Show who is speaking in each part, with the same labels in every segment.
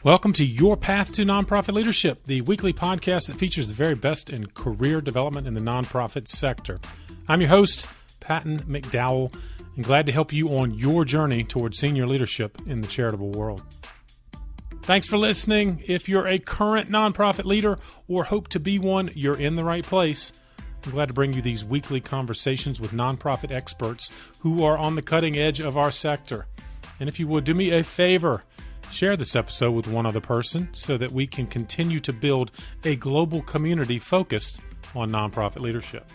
Speaker 1: Welcome to Your Path to Nonprofit Leadership, the weekly podcast that features the very best in career development in the nonprofit sector. I'm your host, Patton McDowell, and glad to help you on your journey towards senior leadership in the charitable world. Thanks for listening. If you're a current nonprofit leader or hope to be one, you're in the right place. I'm glad to bring you these weekly conversations with nonprofit experts who are on the cutting edge of our sector. And if you would do me a favor, share this episode with one other person so that we can continue to build a global community focused on nonprofit leadership.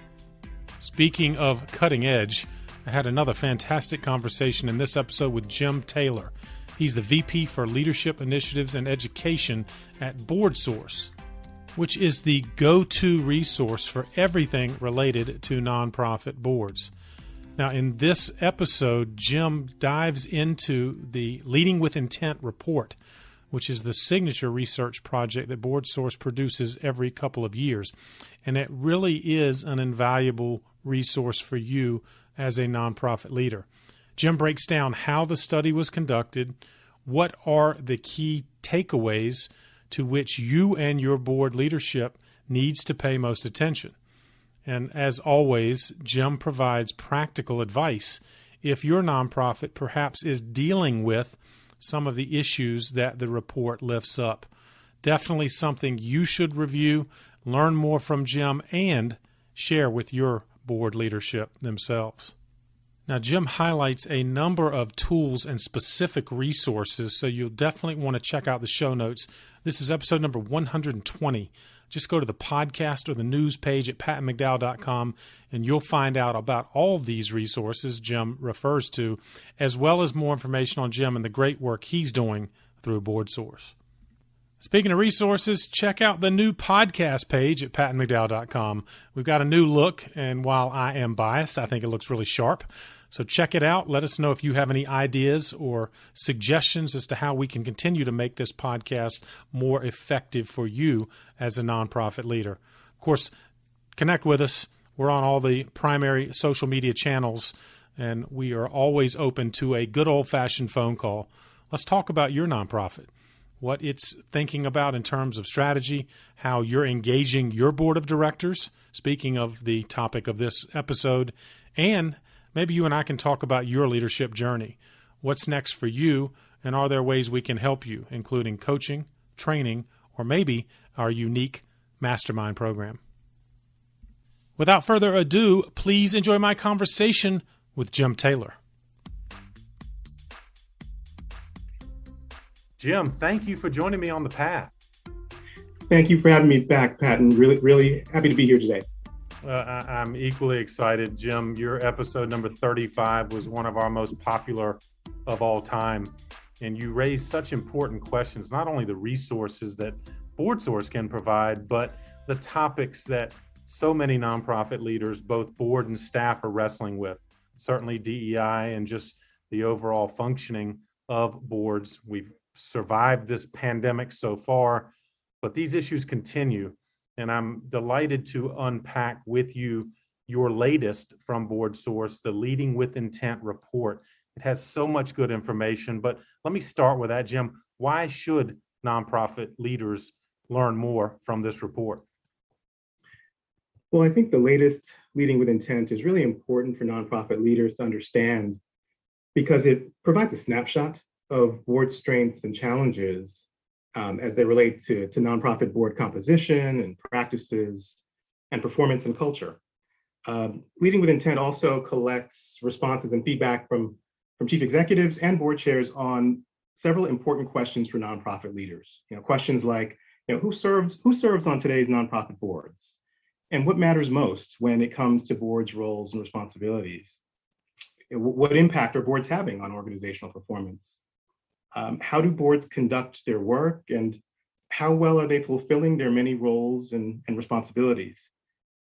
Speaker 1: Speaking of cutting edge, I had another fantastic conversation in this episode with Jim Taylor. He's the VP for Leadership Initiatives and Education at BoardSource, which is the go-to resource for everything related to nonprofit boards. Now, in this episode, Jim dives into the Leading with Intent report, which is the signature research project that BoardSource produces every couple of years. And it really is an invaluable resource for you as a nonprofit leader. Jim breaks down how the study was conducted, what are the key takeaways to which you and your board leadership needs to pay most attention. And as always, Jim provides practical advice if your nonprofit perhaps is dealing with some of the issues that the report lifts up. Definitely something you should review, learn more from Jim, and share with your board leadership themselves. Now, Jim highlights a number of tools and specific resources, so you'll definitely want to check out the show notes. This is episode number 120. Just go to the podcast or the news page at pattonmcdowell.com, and you'll find out about all of these resources Jim refers to, as well as more information on Jim and the great work he's doing through BoardSource. Speaking of resources, check out the new podcast page at pattonmcdowell.com. We've got a new look, and while I am biased, I think it looks really sharp. So check it out. Let us know if you have any ideas or suggestions as to how we can continue to make this podcast more effective for you as a nonprofit leader. Of course, connect with us. We're on all the primary social media channels, and we are always open to a good old-fashioned phone call. Let's talk about your nonprofit, what it's thinking about in terms of strategy, how you're engaging your board of directors, speaking of the topic of this episode, and maybe you and I can talk about your leadership journey. What's next for you, and are there ways we can help you, including coaching, training, or maybe our unique mastermind program? Without further ado, please enjoy my conversation with Jim Taylor. Jim, thank you for joining me on the path.
Speaker 2: Thank you for having me back, Patton. Really happy to be here today.
Speaker 1: I'm equally excited. Jim, your episode number 35 was one of our most popular of all time. And you raised such important questions, not only the resources that BoardSource can provide, but the topics that so many nonprofit leaders, both board and staff, are wrestling with. Certainly DEI and just the overall functioning of boards. We've survived this pandemic so far, but these issues continue. And I'm delighted to unpack with you your latest from BoardSource, the Leading with Intent report. It has so much good information, but let me start with that, Jim. Why should nonprofit leaders learn more from this report?
Speaker 2: Well, I think the latest Leading with Intent is really important for nonprofit leaders to understand because it provides a snapshot of board strengths and challenges as they relate to nonprofit board composition and practices and performance and culture. Leading with Intent also collects responses and feedback from chief executives and board chairs on several important questions for nonprofit leaders. Questions like, who serves on today's nonprofit boards? And what matters most when it comes to boards' roles and responsibilities? What impact are boards having on organizational performance? How do boards conduct their work, and how well are they fulfilling their many roles and responsibilities?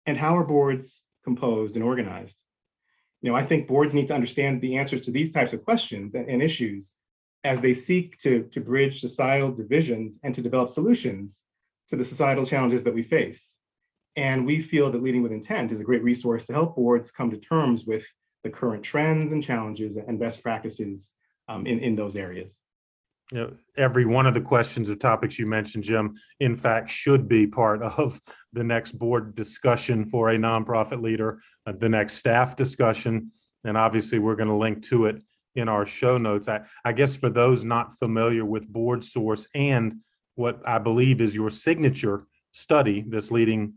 Speaker 2: And how are boards composed and organized? I think boards need to understand the answers to these types of questions and issues as they seek to bridge societal divisions and to develop solutions to the societal challenges that we face. And we feel that Leading with Intent is a great resource to help boards come to terms with the current trends and challenges and best practices in those areas.
Speaker 1: every one of the questions or topics you mentioned, Jim, in fact, should be part of the next board discussion for a nonprofit leader, the next staff discussion. And obviously, we're going to link to it in our show notes. I guess for those not familiar with BoardSource and what I believe is your signature study, this Leading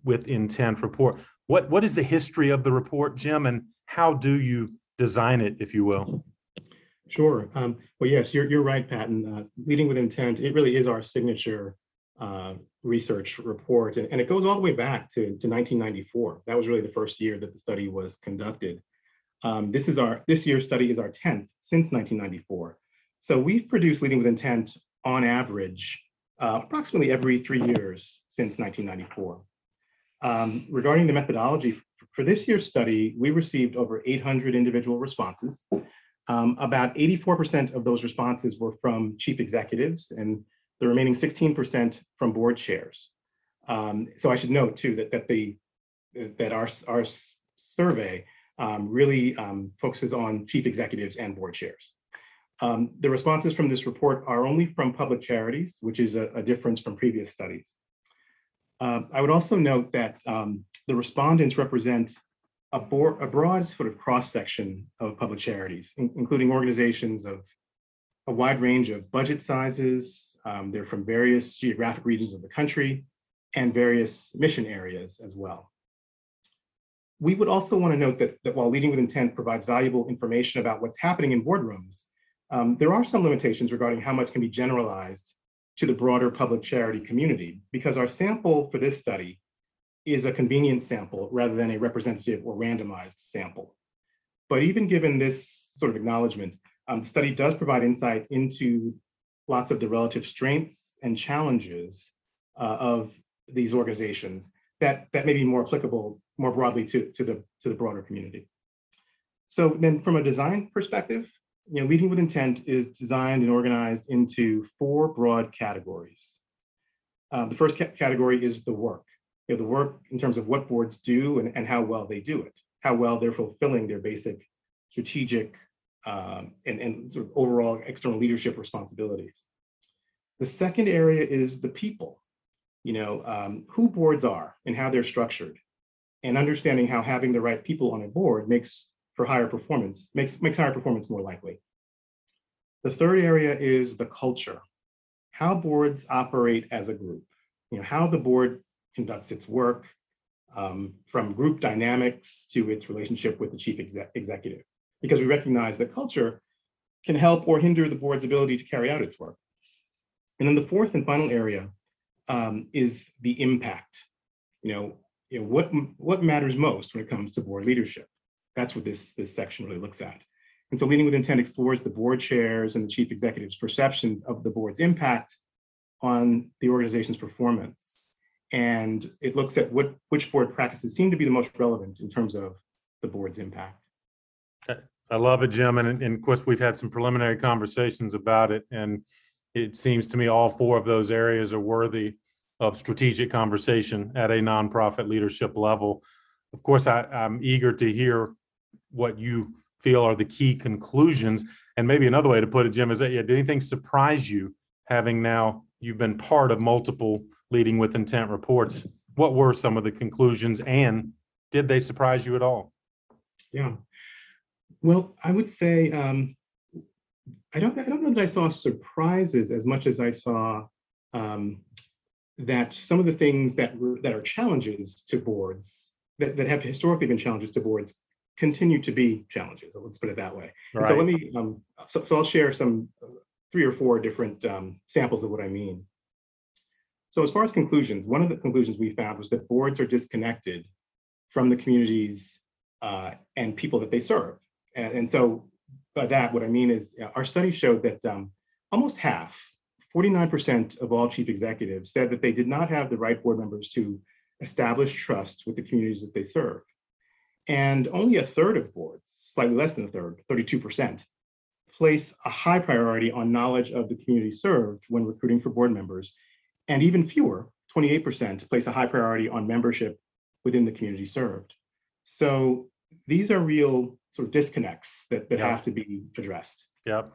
Speaker 1: with Intent report, what is the history of the report, Jim, and how do you design it, if you will?
Speaker 2: Sure. Well, yes, you're right, Patton. Leading with Intent, it really is our signature research report, and it goes all the way back to 1994. That was really the first year that the study was conducted. This year's study is our 10th since 1994. So we've produced Leading with Intent on average approximately every 3 years since 1994. Regarding the methodology for this year's study, we received over 800 individual responses. About 84% of those responses were from chief executives, and the remaining 16% from board chairs. So I should note too that our survey really focuses on chief executives and board chairs. The responses from this report are only from public charities, which is a difference from previous studies. I would also note that the respondents represent a broad sort of cross-section of public charities, including organizations of a wide range of budget sizes. They're from various geographic regions of the country and various mission areas as well. We would also want to note that while Leading with Intent provides valuable information about what's happening in boardrooms, there are some limitations regarding how much can be generalized to the broader public charity community, because our sample for this study is a convenient sample rather than a representative or randomized sample. But even given this sort of acknowledgement, the study does provide insight into lots of the relative strengths and challenges of these organizations that may be more applicable more broadly to the broader community. So then from a design perspective, Leading with Intent is designed and organized into 4 broad categories. The first category is the work. The work in terms of what boards do and how well they do it, how well they're fulfilling their basic strategic and sort of overall external leadership responsibilities. The second area is the people, who boards are and how they're structured, and understanding how having the right people on a board makes higher performance more likely. The third area is the culture, how boards operate as a group, how the board conducts its work, from group dynamics to its relationship with the chief executive, because we recognize that culture can help or hinder the board's ability to carry out its work. And then the fourth and final area is the impact. What matters most when it comes to board leadership? That's what this section really looks at. And so Leading with Intent explores the board chairs and the chief executive's perceptions of the board's impact on the organization's performance. And it looks at which board practices seem to be the most relevant in terms of the board's impact.
Speaker 1: I love it, Jim. And of course, we've had some preliminary conversations about it. And it seems to me all 4 of those areas are worthy of strategic conversation at a nonprofit leadership level. Of course, I'm eager to hear what you feel are the key conclusions. And maybe another way to put it, Jim, is that, did anything surprise you, having now you've been part of multiple Leading with Intent reports? What were some of the conclusions, and did they surprise you at all?
Speaker 2: Yeah, well, I would say I don't know that I saw surprises as much as I saw that some of the things that are challenges to boards that have historically been challenges to boards continue to be challenges. Let's put it that way. Right. So let me, so I'll share some 3 or 4 different samples of what I mean. So as far as conclusions, one of the conclusions we found was that boards are disconnected from the communities and people that they serve. And so by that, what I mean is our study showed that almost half, 49% of all chief executives said that they did not have the right board members to establish trust with the communities that they serve. And only a third of boards, slightly less than a third, 32%, place a high priority on knowledge of the community served when recruiting for board members. And even fewer, 28%, place a high priority on membership within the community served. So these are real sort of disconnects that have to be addressed.
Speaker 1: Yep.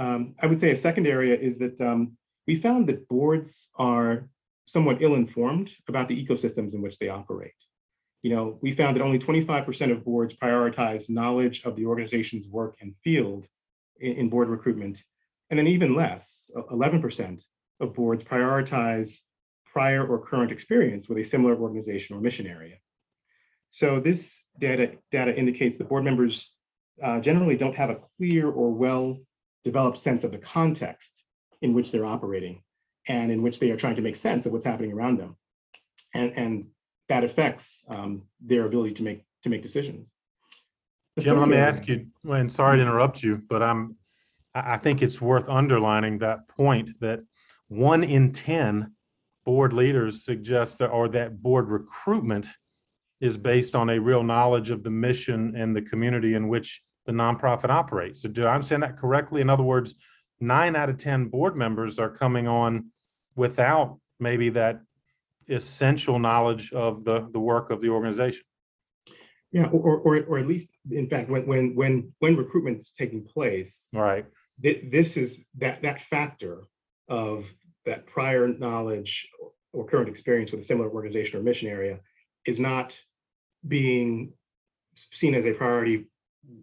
Speaker 2: I would say a second area is that we found that boards are somewhat ill-informed about the ecosystems in which they operate. We found that only 25% of boards prioritize knowledge of the organization's work and field in board recruitment. And then even less, 11% of boards prioritize prior or current experience with a similar organization or mission area. So this data indicates that board members generally don't have a clear or well-developed sense of the context in which they're operating and in which they are trying to make sense of what's happening around them. And that affects their ability to make decisions.
Speaker 1: Jim, let me ask you, and sorry to interrupt you, but I think it's worth underlining that point that 1 in 10 board leaders suggest that board recruitment is based on a real knowledge of the mission and the community in which the nonprofit operates. So do I understand that correctly? In other words, 9 out of 10 board members are coming on without maybe that essential knowledge of the work of the organization.
Speaker 2: Yeah, or at least, in fact, when recruitment is taking place,
Speaker 1: right?
Speaker 2: This is that factor of that prior knowledge or current experience with a similar organization or mission area is not being seen as a priority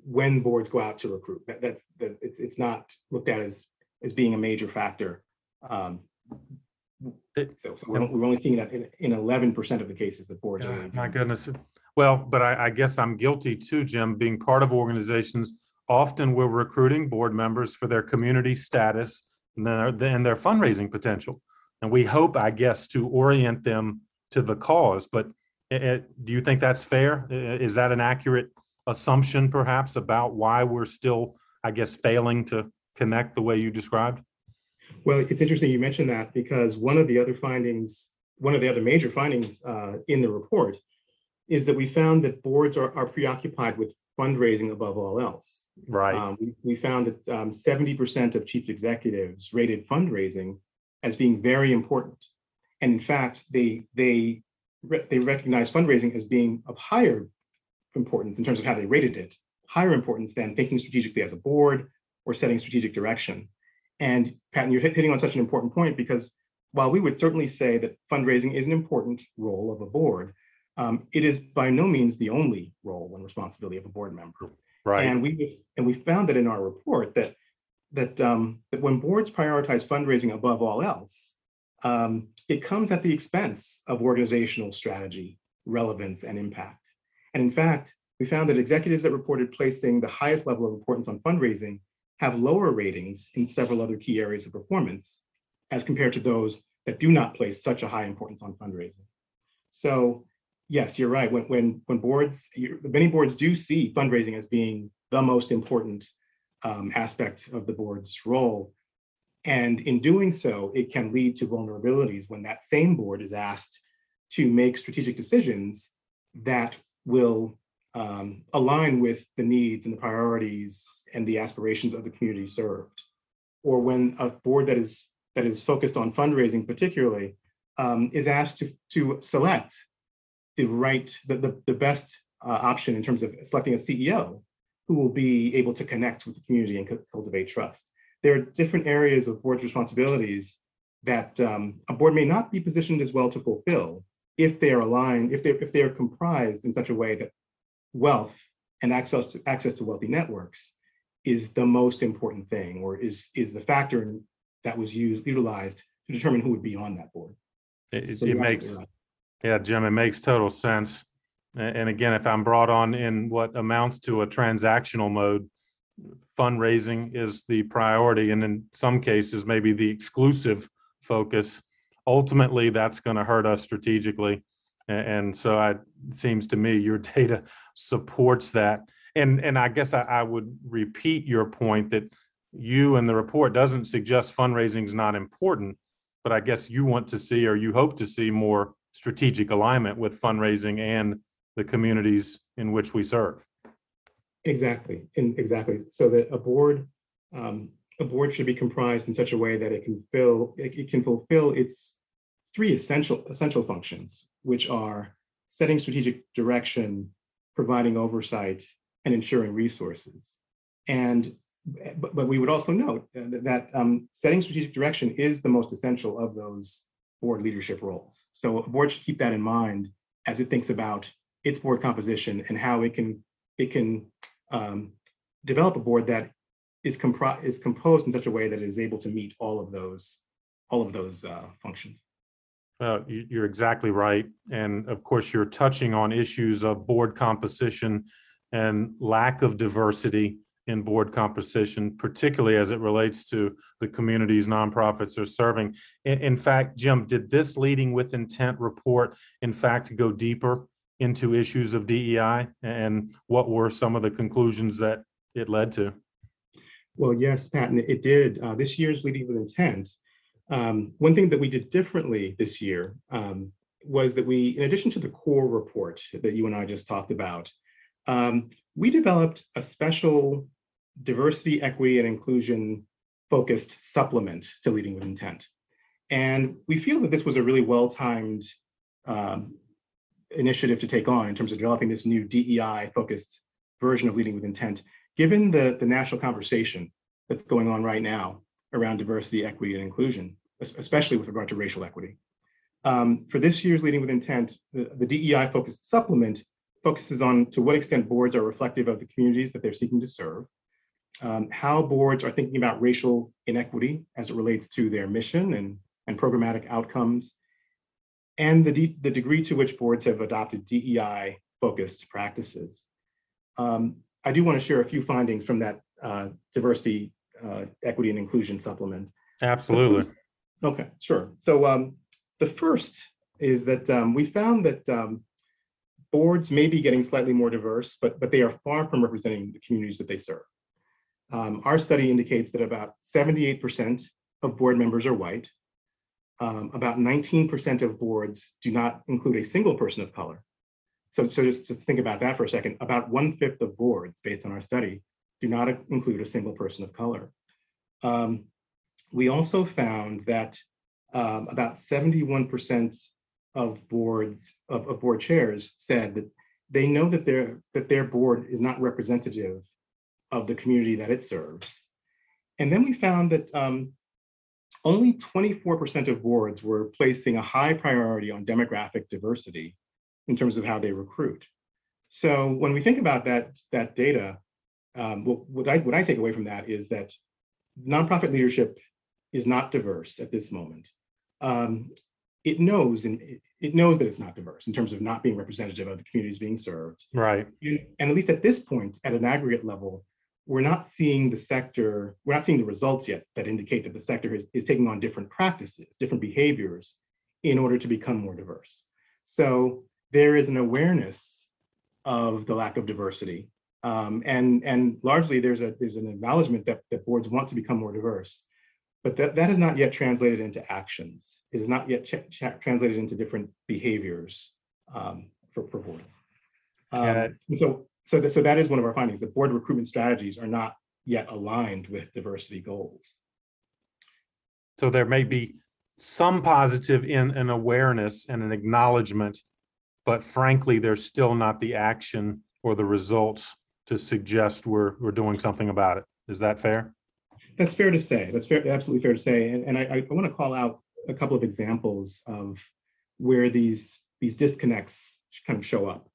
Speaker 2: when boards go out to recruit. It's not looked at as being a major factor. So we're only seeing that in 11% of the cases that boards are.
Speaker 1: My goodness. Well, but I guess I'm guilty too, Jim, being part of organizations. Often we're recruiting board members for their community status and their fundraising potential. And we hope, I guess, to orient them to the cause. But do you think that's fair? Is that an accurate assumption, perhaps, about why we're still, I guess, failing to connect the way you described?
Speaker 2: Well, it's interesting you mentioned that, because one of the other major findings in the report is that we found that boards are preoccupied with fundraising above all else.
Speaker 1: Right.
Speaker 2: We found that 70% of chief executives rated fundraising as being very important. And in fact, they recognize fundraising as being of higher importance in terms of how they rated it, higher importance than thinking strategically as a board or setting strategic direction. And Patton, you're hitting on such an important point, because while we would certainly say that fundraising is an important role of a board, it is by no means the only role and responsibility of a board member.
Speaker 1: Right.
Speaker 2: And we found that in our report that when boards prioritize fundraising above all else, it comes at the expense of organizational strategy, relevance, and impact. And in fact, we found that executives that reported placing the highest level of importance on fundraising have lower ratings in several other key areas of performance as compared to those that do not place such a high importance on fundraising. So yes, you're right. When many boards do see fundraising as being the most important aspect of the board's role. And in doing so, it can lead to vulnerabilities when that same board is asked to make strategic decisions that will align with the needs and the priorities and the aspirations of the community served. Or when a board that is focused on fundraising particularly is asked to select the best option in terms of selecting a CEO who will be able to connect with the community and cultivate trust. There are different areas of board's responsibilities that a board may not be positioned as well to fulfill if they are aligned, if they are comprised in such a way that wealth and access to wealthy networks is the most important thing, or is the factor that was utilized to determine who would be on that board.
Speaker 1: It makes, right. Yeah, Jim, it makes total sense. And again, if I'm brought on in what amounts to a transactional mode, fundraising is the priority, and in some cases, maybe the exclusive focus. Ultimately, that's going to hurt us strategically. And so it seems to me your data supports that. And I guess I would repeat your point that you and the report doesn't suggest fundraising is not important, but I guess you want to see, or you hope to see, more strategic alignment with fundraising and the communities in which we serve. Exactly.
Speaker 2: So that a board should be comprised in such a way that it can fulfill its three essential functions, which are setting strategic direction, providing oversight, and ensuring resources. And but we would also note that setting strategic direction is the most essential of those board leadership roles. So a board should keep that in mind as it thinks about its board composition and how it can develop a board that is composed in such a way that it is able to meet all of those functions.
Speaker 1: You're exactly right. And of course, you're touching on issues of board composition and lack of diversity in board composition, particularly as it relates to the communities nonprofits are serving. In fact, Jim, did this Leading with Intent report, in fact, go deeper into issues of DEI? And what were some of the conclusions that it led to?
Speaker 2: Well, yes, Pat, and it did. This year's Leading with Intent, one thing that we did differently this year was that we, in addition to the core report that you and I just talked about, we developed a special diversity, equity, and inclusion focused supplement to Leading with Intent. And we feel that this was a really well-timed initiative to take on in terms of developing this new DEI focused version of Leading with Intent, given the national conversation that's going on right now around diversity, equity, and inclusion, especially with regard to racial equity. For this year's Leading with Intent, the DEI focused supplement focuses on to what extent boards are reflective of the communities that they're seeking to serve, how boards are thinking about racial inequity as it relates to their mission and programmatic outcomes, and the degree to which boards have adopted DEI-focused practices. I do want to share a few findings from that diversity, equity, and inclusion supplement.
Speaker 1: Absolutely.
Speaker 2: Okay, sure. So the first is that we found that boards may be getting slightly more diverse, but they are far from representing the communities that they serve. Our study indicates that about 78% of board members are white. About 19% of boards do not include a single person of color. So just to think about that for a second, about 1/5 of boards, based on our study, do not include a single person of color. We also found that about 71% of board chairs said that they know that their board is not representative of the community that it serves. And then we found that only 24% of boards were placing a high priority on demographic diversity in terms of how they recruit. So when we think about that data, what I take away from that is that nonprofit leadership is not diverse at this moment. It knows that it's not diverse in terms of not being representative of the communities being served.
Speaker 1: Right.
Speaker 2: And at least at this point, at an aggregate level, we're not seeing the results yet that indicate that the sector is taking on different practices, different behaviors in order to become more diverse. So there is an awareness of the lack of diversity. And largely there's an acknowledgement that boards want to become more diverse, but that is not yet translated into actions. It is not yet translated into different behaviors for boards. So that is one of our findings, that board recruitment strategies are not yet aligned with diversity goals.
Speaker 1: So there may be some positive in an awareness and an acknowledgement, but frankly, there's still not the action or the results to suggest we're doing something about it. Is that fair?
Speaker 2: That's fair to say. That's absolutely fair to say. And I want to call out a couple of examples of where these disconnects kind of show up.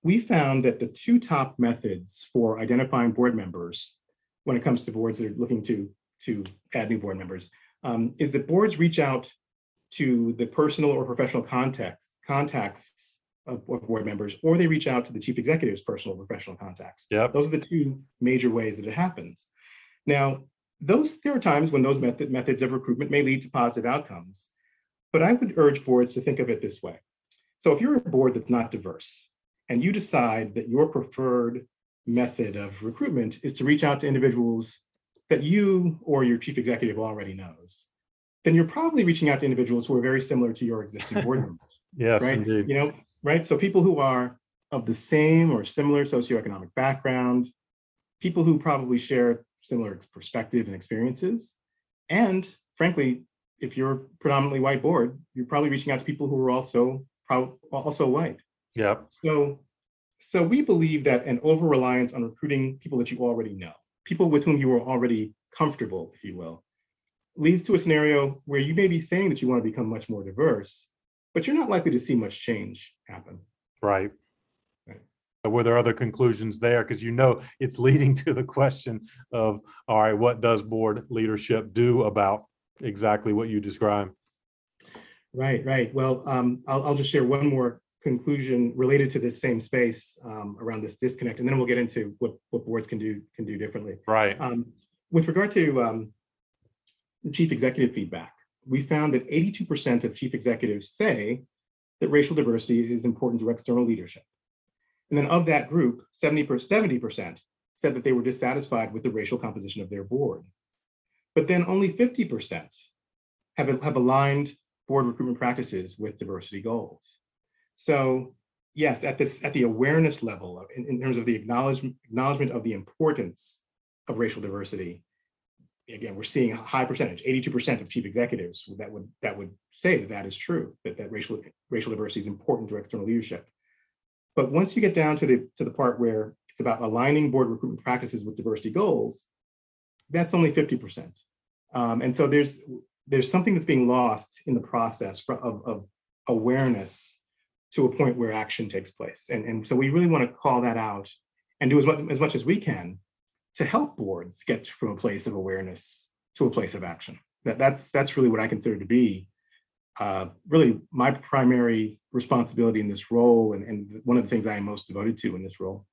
Speaker 2: We found that the two top methods for identifying board members when it comes to boards that are looking to add new board members is that boards reach out to the personal or professional contacts of board members, or they reach out to the chief executive's personal or professional contacts.
Speaker 1: Yep.
Speaker 2: Those are the two major ways that it happens. Now, there are times when those methods of recruitment may lead to positive outcomes, but I would urge boards to think of it this way. So if you're a board that's not diverse, and you decide that your preferred method of recruitment is to reach out to individuals that you or your chief executive already knows, then you're probably reaching out to individuals who are very similar to your existing board members.
Speaker 1: Yes,
Speaker 2: right?
Speaker 1: indeed.
Speaker 2: Right? So people who are of the same or similar socioeconomic background, people who probably share similar perspective and experiences. And frankly, if you're a predominantly white board, you're probably reaching out to people who are also white.
Speaker 1: Yep.
Speaker 2: So we believe that an over-reliance on recruiting people that you already know, people with whom you are already comfortable, if you will, leads to a scenario where you may be saying that you want to become much more diverse, but you're not likely to see much change happen.
Speaker 1: Right. Were there other conclusions there? Because it's leading to the question of, all right, what does board leadership do about exactly what you described?
Speaker 2: Right. Well, I'll just share one more conclusion related to this same space around this disconnect, and then we'll get into what boards can do differently.
Speaker 1: Right.
Speaker 2: With regard to chief executive feedback, we found that 82% of chief executives say that racial diversity is important to external leadership. And then of that group, 70% said that they were dissatisfied with the racial composition of their board. But then only 50% have aligned board recruitment practices with diversity goals. So yes, at the awareness level, in terms of the acknowledgement of the importance of racial diversity, again, we're seeing a high percentage, 82% of chief executives that would say that is true, that racial diversity is important to external leadership. But once you get down to the part where it's about aligning board recruitment practices with diversity goals, that's only 50%. And so there's something that's being lost in the process of awareness to a point where action takes place. And so we really want to call that out and do as much as we can to help boards get from a place of awareness to a place of action. That's really what I consider to be really my primary responsibility in this role, and one of the things I am most devoted to in this role.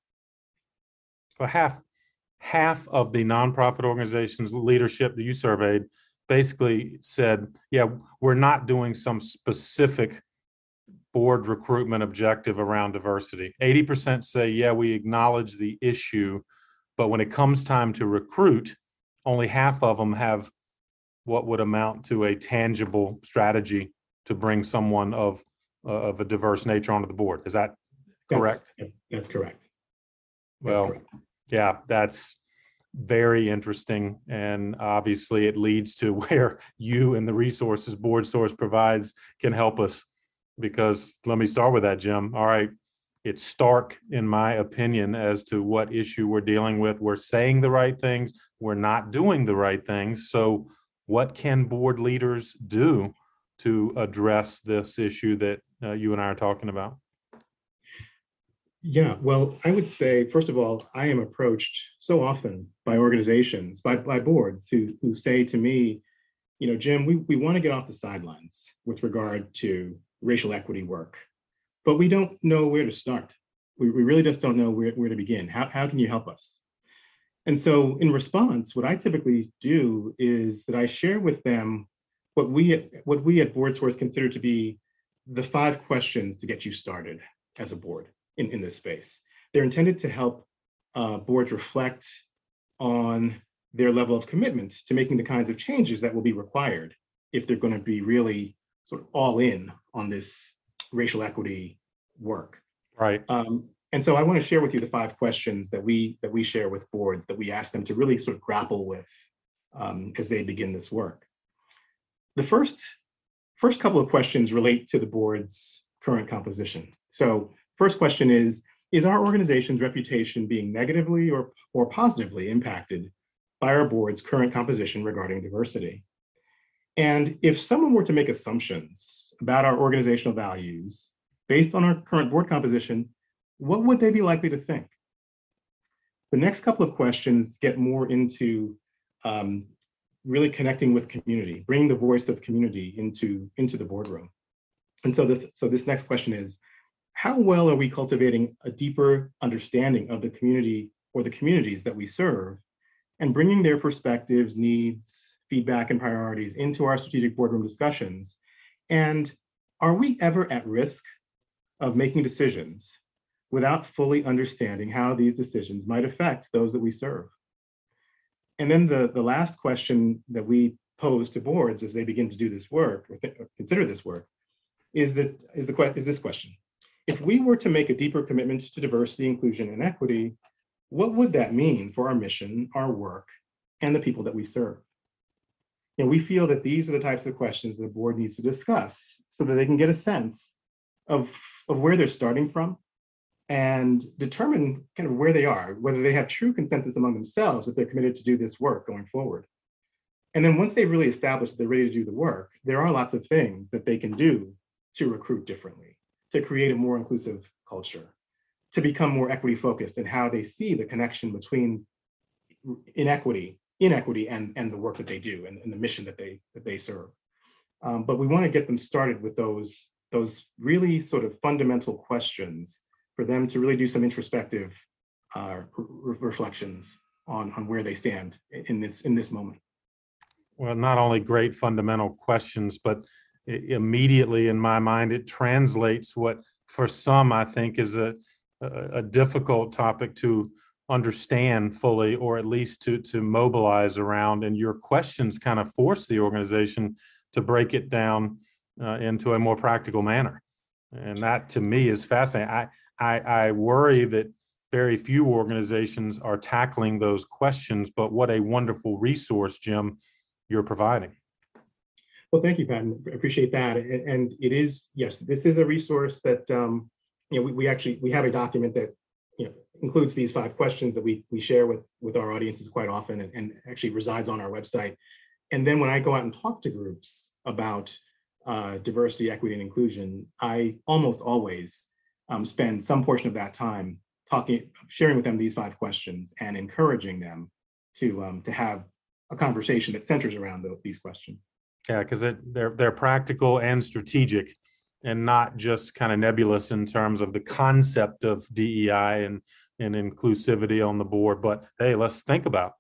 Speaker 1: So half of the nonprofit organizations leadership that you surveyed basically said, yeah, we're not doing some specific board recruitment objective around diversity. 80% say, yeah, we acknowledge the issue, but when it comes time to recruit, only half of them have what would amount to a tangible strategy to bring someone of a diverse nature onto the board. Is that correct?
Speaker 2: That's correct.
Speaker 1: Well,
Speaker 2: correct.
Speaker 1: Yeah, that's very interesting. And obviously it leads to where you and the resources BoardSource provides can help us. Because let me start with that, Jim. All right. It's stark, in my opinion, as to what issue we're dealing with. We're saying the right things. We're not doing the right things. So what can board leaders do to address this issue that you and I are talking about?
Speaker 2: Yeah, well, I would say, first of all, I am approached so often by organizations, by boards who say to me, Jim, we want to get off the sidelines with regard to racial equity work, but we don't know where to start. We really just don't know where to begin. How can you help us? And so in response, what I typically do is that I share with them what we at BoardSource consider to be the 5 questions to get you started as a board in this space. They're intended to help boards reflect on their level of commitment to making the kinds of changes that will be required if they're going to be really sort of all in on this racial equity work.
Speaker 1: Right.
Speaker 2: And so I want to share with you the 5 questions that we share with boards, that we ask them to really sort of grapple with as they begin this work. The first couple of questions relate to the board's current composition. So first question is our organization's reputation being negatively or positively impacted by our board's current composition regarding diversity? And if someone were to make assumptions about our organizational values based on our current board composition, what would they be likely to think? The next couple of questions get more into really connecting with community, bringing the voice of community into the boardroom. And so this next question is, how well are we cultivating a deeper understanding of the community or the communities that we serve, and bringing their perspectives, needs, feedback, and priorities into our strategic boardroom discussions? And are we ever at risk of making decisions without fully understanding how these decisions might affect those that we serve? And then the last question that we pose to boards as they begin to do this work, or consider this work, is this question. If we were to make a deeper commitment to diversity, inclusion, and equity, what would that mean for our mission, our work, and the people that we serve? We feel that these are the types of questions that the board needs to discuss so that they can get a sense of where they're starting from and determine kind of where they are, whether they have true consensus among themselves that they're committed to do this work going forward. And then once they've really established that they're ready to do the work, there are lots of things that they can do to recruit differently, to create a more inclusive culture, to become more equity focused in how they see the connection between inequity and the work that they do and the mission that they serve. But we want to get them started with those really sort of fundamental questions for them to really do some introspective reflections on where they stand in this moment.
Speaker 1: Well, not only great fundamental questions, but immediately in my mind, it translates what for some I think is a difficult topic to understand fully, or at least to mobilize around. And your questions kind of force the organization to break it down into a more practical manner. And that to me is fascinating. I worry that very few organizations are tackling those questions, but what a wonderful resource, Jim, you're providing.
Speaker 2: Well, thank you, Patton. I appreciate that. And it is, yes, this is a resource that, we have a document that, includes these 5 questions that we share with our audiences quite often and actually resides on our website. And then when I go out and talk to groups about diversity, equity, and inclusion, I almost always spend some portion of that time sharing with them these 5 questions and encouraging them to have a conversation that centers around these questions.
Speaker 1: Yeah, because they're practical and strategic, and not just kind of nebulous in terms of the concept of DEI and inclusivity on the board. But hey, let's think about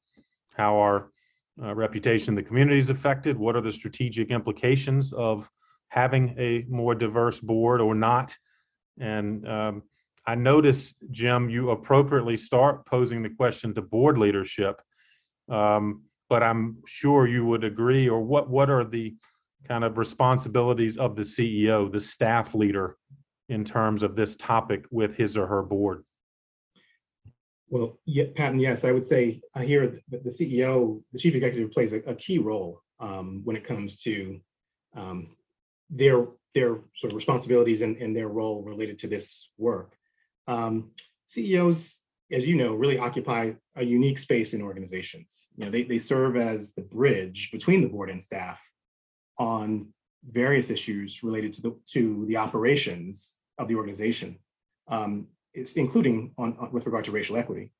Speaker 1: how our reputation in the community is affected. What are the strategic implications of having a more diverse board or not? And I noticed, Jim, you appropriately start posing the question to board leadership. But I'm sure you would agree, or what are the kind of responsibilities of the CEO, the staff leader, in terms of this topic with his or her board?
Speaker 2: Well, yeah, Patton, yes, I would say here that the CEO, the chief executive, plays a key role when it comes to their sort of responsibilities and their role related to this work. CEOs, as you know, really occupy a unique space in organizations. They serve as the bridge between the board and staff on various issues related to the operations of the organization, including with regard to racial equity.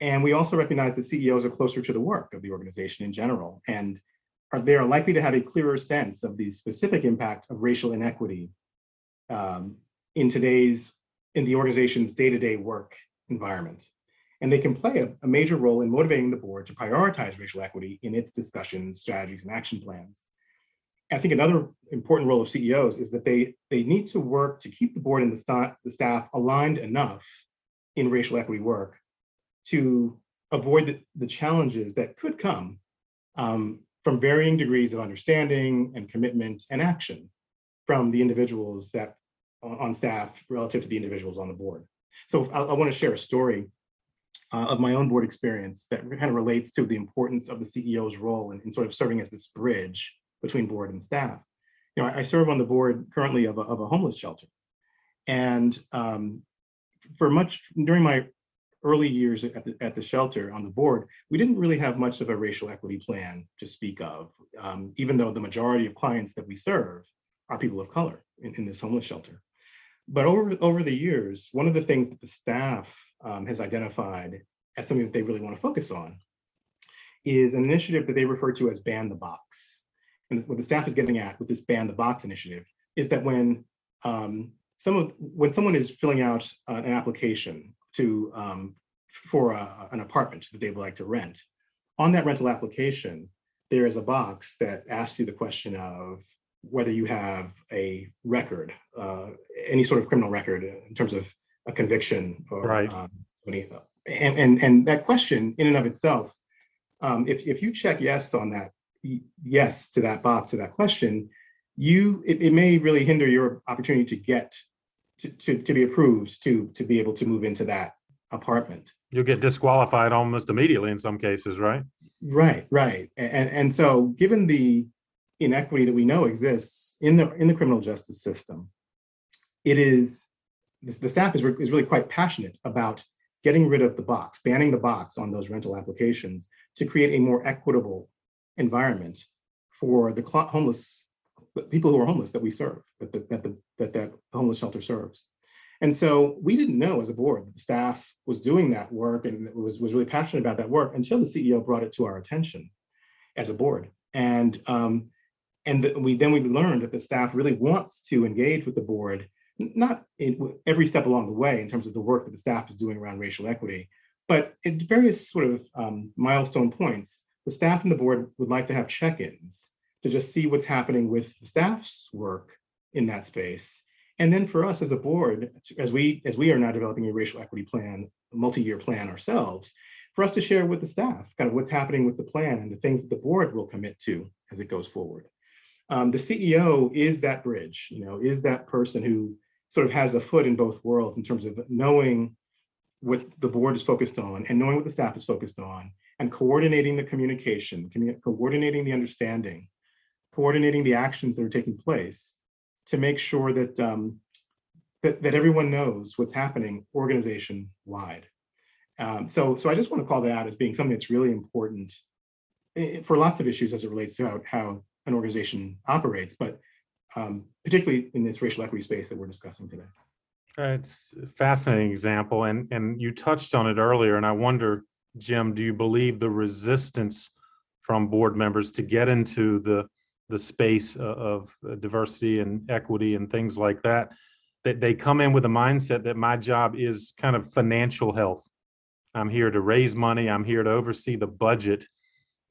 Speaker 2: And we also recognize that CEOs are closer to the work of the organization in general, and they are likely to have a clearer sense of the specific impact of racial inequity in the organization's day-to-day work environment. And they can play a major role in motivating the board to prioritize racial equity in its discussions, strategies, and action plans. I think another important role of CEOs is that they need to work to keep the board and the staff aligned enough in racial equity work to avoid the challenges that could come from varying degrees of understanding and commitment and action from the individuals that on staff relative to the individuals on the board. So I want to share a story of my own board experience that kind of relates to the importance of the CEO's role in sort of serving as this bridge between board and staff. I serve on the board currently of a homeless shelter. And during my early years at the shelter on the board, we didn't really have much of a racial equity plan to speak of, even though the majority of clients that we serve are people of color in this homeless shelter. But over the years, one of the things that the staff has identified as something that they really want to focus on is an initiative that they refer to as Ban the Box. And what the staff is getting at with this Ban the Box initiative is that when someone is filling out an application for an apartment that they would like to rent, on that rental application, there is a box that asks you the question of whether you have a record, any sort of criminal record in terms of a conviction or
Speaker 1: right.
Speaker 2: And that question in and of itself, if you check yes on that, yes to that box, to that question, it may really hinder your opportunity to get to be approved to be able to move into that apartment.
Speaker 1: You'll get disqualified almost immediately in some cases, right?
Speaker 2: Right. And so given the inequity that we know exists in the criminal justice system, it is the staff is really quite passionate about getting rid of the box, banning the box on those rental applications to create a more equitable environment for the homeless, people who are homeless that we serve, that the homeless shelter serves. And so we didn't know as a board that the staff was doing that work and was really passionate about that work until the CEO brought it to our attention as a board. And we learned that the staff really wants to engage with the board, not in every step along the way in terms of the work that the staff is doing around racial equity, but at various sort of milestone points, the staff and the board would like to have check-ins to just see what's happening with the staff's work in that space. And then for us as a board, as we are now developing a racial equity plan, a multi-year plan ourselves, for us to share with the staff kind of what's happening with the plan and the things that the board will commit to as it goes forward. The CEO is that bridge, is that person who sort of has a foot in both worlds in terms of knowing what the board is focused on and knowing what the staff is focused on and coordinating the communication, coordinating the understanding, coordinating the actions that are taking place to make sure that that everyone knows what's happening organization-wide. So I just want to call that out as being something that's really important for lots of issues as it relates to how an organization operates, but particularly in this racial equity space that we're discussing today.
Speaker 1: It's a fascinating example, and you touched on it earlier, and I wonder, Jim, do you believe the resistance from board members to get into the space of diversity and equity and things like that they come in with a mindset that my job is kind of financial health. I'm here to raise money. I'm here to oversee the budget.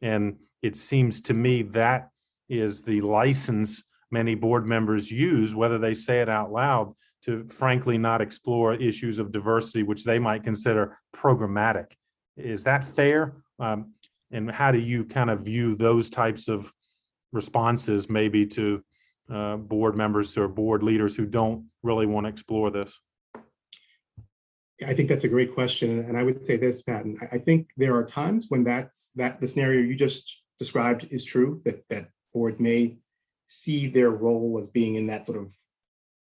Speaker 1: And it seems to me that is the license many board members use, whether they say it out loud, to frankly not explore issues of diversity, which they might consider programmatic. Is that fair? And how do you kind of view those types of responses maybe to board members or board leaders who don't really want to explore this?
Speaker 2: I think that's a great question. And I would say this, Patton, I think there are times when the scenario you just described is true, that boards may see their role as being in that sort of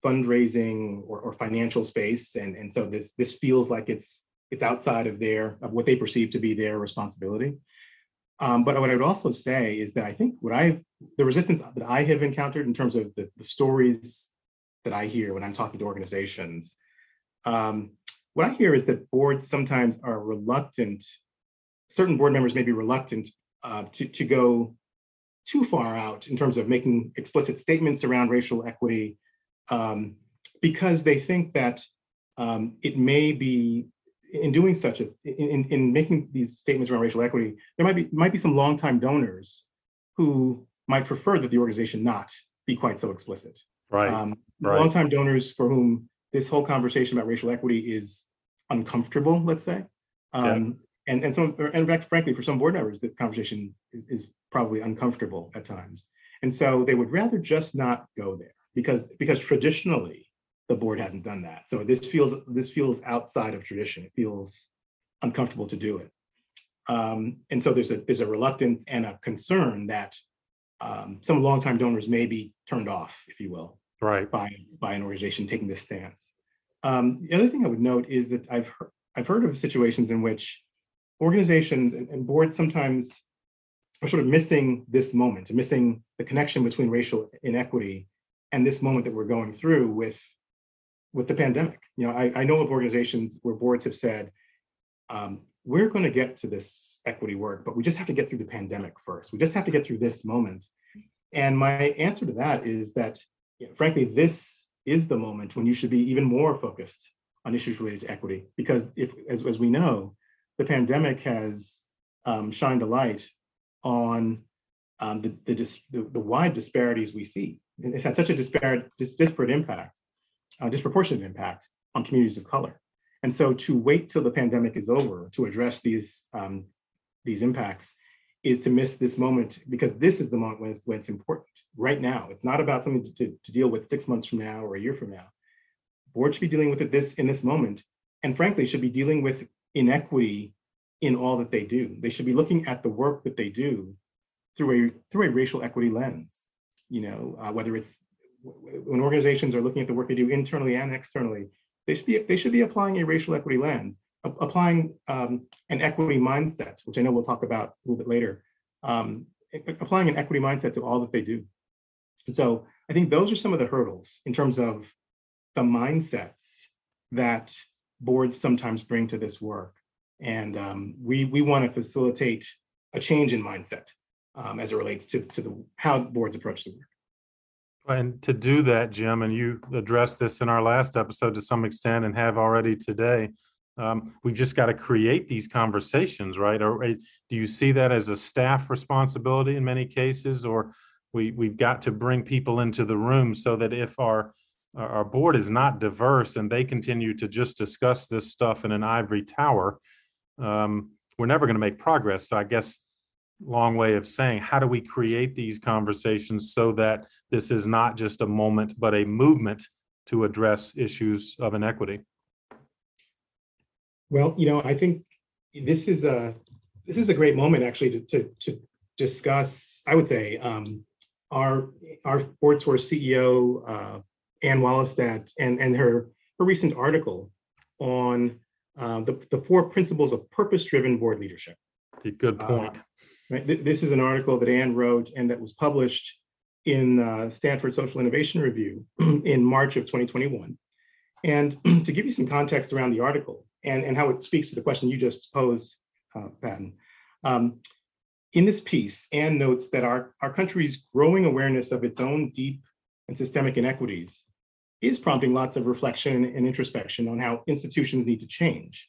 Speaker 2: fundraising or financial space. And so this feels like it's outside of what they perceive to be their responsibility. But what I would also say is that I think the resistance that I have encountered in terms of the stories that I hear when I'm talking to organizations, what I hear is that boards sometimes are reluctant, certain board members may be reluctant to go too far out in terms of making explicit statements around racial equity, because they think that it may be, in doing such in making these statements around racial equity, there might be some longtime donors who might prefer that the organization not be quite so explicit.
Speaker 1: Right.
Speaker 2: Longtime donors for whom this whole conversation about racial equity is uncomfortable, let's say. And frankly, for some board members, the conversation is probably uncomfortable at times. And so they would rather just not go there because traditionally the board hasn't done that. So this feels outside of tradition. It feels uncomfortable to do it. And so there's a reluctance and a concern that some longtime donors may be turned off, if you will,
Speaker 1: right,
Speaker 2: by an organization taking this stance. The other thing I would note is that I've heard of situations in which organizations and boards sometimes are sort of missing this moment, missing the connection between racial inequity and this moment that we're going through with the pandemic. I know of organizations where boards have said, we're going to get to this equity work, but we just have to get through the pandemic first. We just have to get through this moment. And my answer to that is that, frankly, this is the moment when you should be even more focused on issues related to equity, because as we know, the pandemic has shined a light on the wide disparities we see. It's had such a disparate impact, disproportionate impact on communities of color. And so to wait till the pandemic is over to address these impacts is to miss this moment, because this is the moment when it's important right now. It's not about something to deal with 6 months from now or a year from now. Boards should be dealing with it in this moment, and frankly, should be dealing with inequity in all that they do. They should be looking at the work that they do through a racial equity lens. Whether it's when organizations are looking at the work they do internally and externally, they should be applying a racial equity lens, applying an equity mindset, which I know we'll talk about a little bit later, applying an equity mindset to all that they do. And so I think those are some of the hurdles in terms of the mindsets that boards sometimes bring to this work. And we want to facilitate a change in mindset as it relates to how boards approach the work.
Speaker 1: And to do that, Jim, and you addressed this in our last episode to some extent and have already today, we've just got to create these conversations, right? Or do you see that as a staff responsibility in many cases, or we've got to bring people into the room so that if our board is not diverse and they continue to just discuss this stuff in an ivory tower, we're never going to make progress. So I guess long way of saying, how do we create these conversations so that this is not just a moment, but a movement to address issues of inequity?
Speaker 2: Well, I think this is a great moment actually to discuss, I would say, our BoardSource CEO, Ann Wallestad, and her recent article on the 4 principles of purpose-driven board leadership.
Speaker 1: Good point.
Speaker 2: Right. This is an article that Ann wrote and that was published in Stanford Social Innovation Review in March of 2021. And to give you some context around the article and how it speaks to the question you just posed, Patton, in this piece, Ann notes that our country's growing awareness of its own deep and systemic inequities is prompting lots of reflection and introspection on how institutions need to change.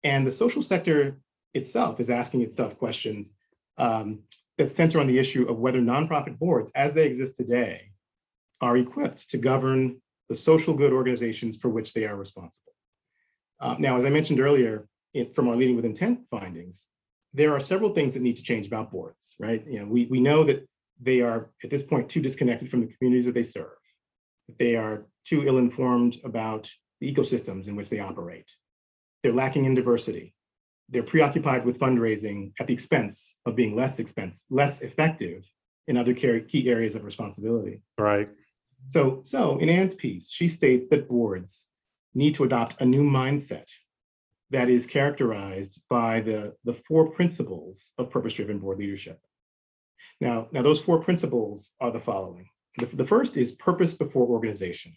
Speaker 2: And the social sector itself is asking itself questions that center on the issue of whether nonprofit boards, as they exist today, are equipped to govern the social good organizations for which they are responsible. Now, as I mentioned earlier, from our Leading with Intent findings, there are several things that need to change about boards, right? We know that they are, at this point, too disconnected from the communities that they serve. That they are too ill-informed about the ecosystems in which they operate. They're lacking in diversity. They're preoccupied with fundraising at the expense of being less effective in other key areas of responsibility.
Speaker 1: Right.
Speaker 2: So in Ann's piece, she states that boards need to adopt a new mindset that is characterized by the 4 principles of purpose-driven board leadership. Now those 4 principles are the following. The first is purpose before organization.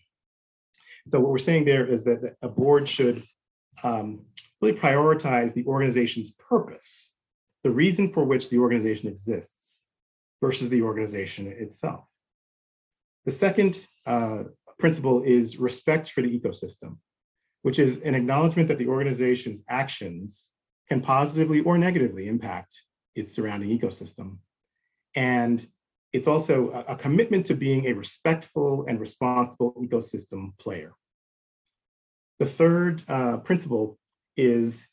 Speaker 2: So what we're saying there is that a board should really prioritize the organization's purpose, the reason for which the organization exists, versus the organization itself. The second principle is respect for the ecosystem, which is an acknowledgement that the organization's actions can positively or negatively impact its surrounding ecosystem. And it's also a commitment to being a respectful and responsible ecosystem player. The third principle is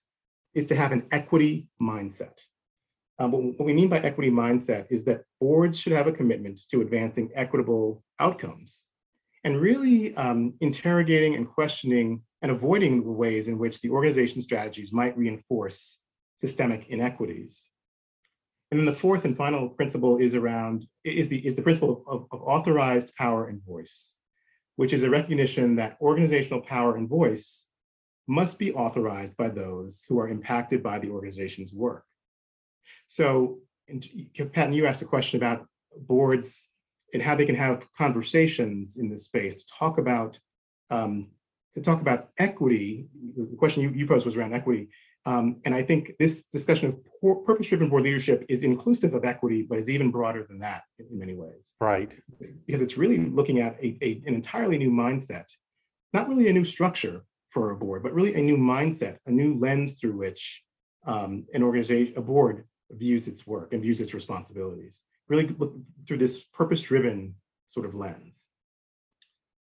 Speaker 2: to have an equity mindset. What we mean by equity mindset is that boards should have a commitment to advancing equitable outcomes and really interrogating and questioning and avoiding the ways in which the organization strategies might reinforce systemic inequities. And then the fourth and final principle is the principle of authorized power and voice, which is a recognition that organizational power and voice must be authorized by those who are impacted by the organization's work. So, Patton, you asked a question about boards and how they can have conversations in this space to talk about equity. The question you posed was around equity. And I think this discussion of purpose-driven board leadership is inclusive of equity, but is even broader than that in many ways.
Speaker 1: Right.
Speaker 2: Because it's really looking at an entirely new mindset, not really a new structure for a board, but really a new mindset, a new lens through which a board views its work and views its responsibilities, really look through this purpose-driven sort of lens.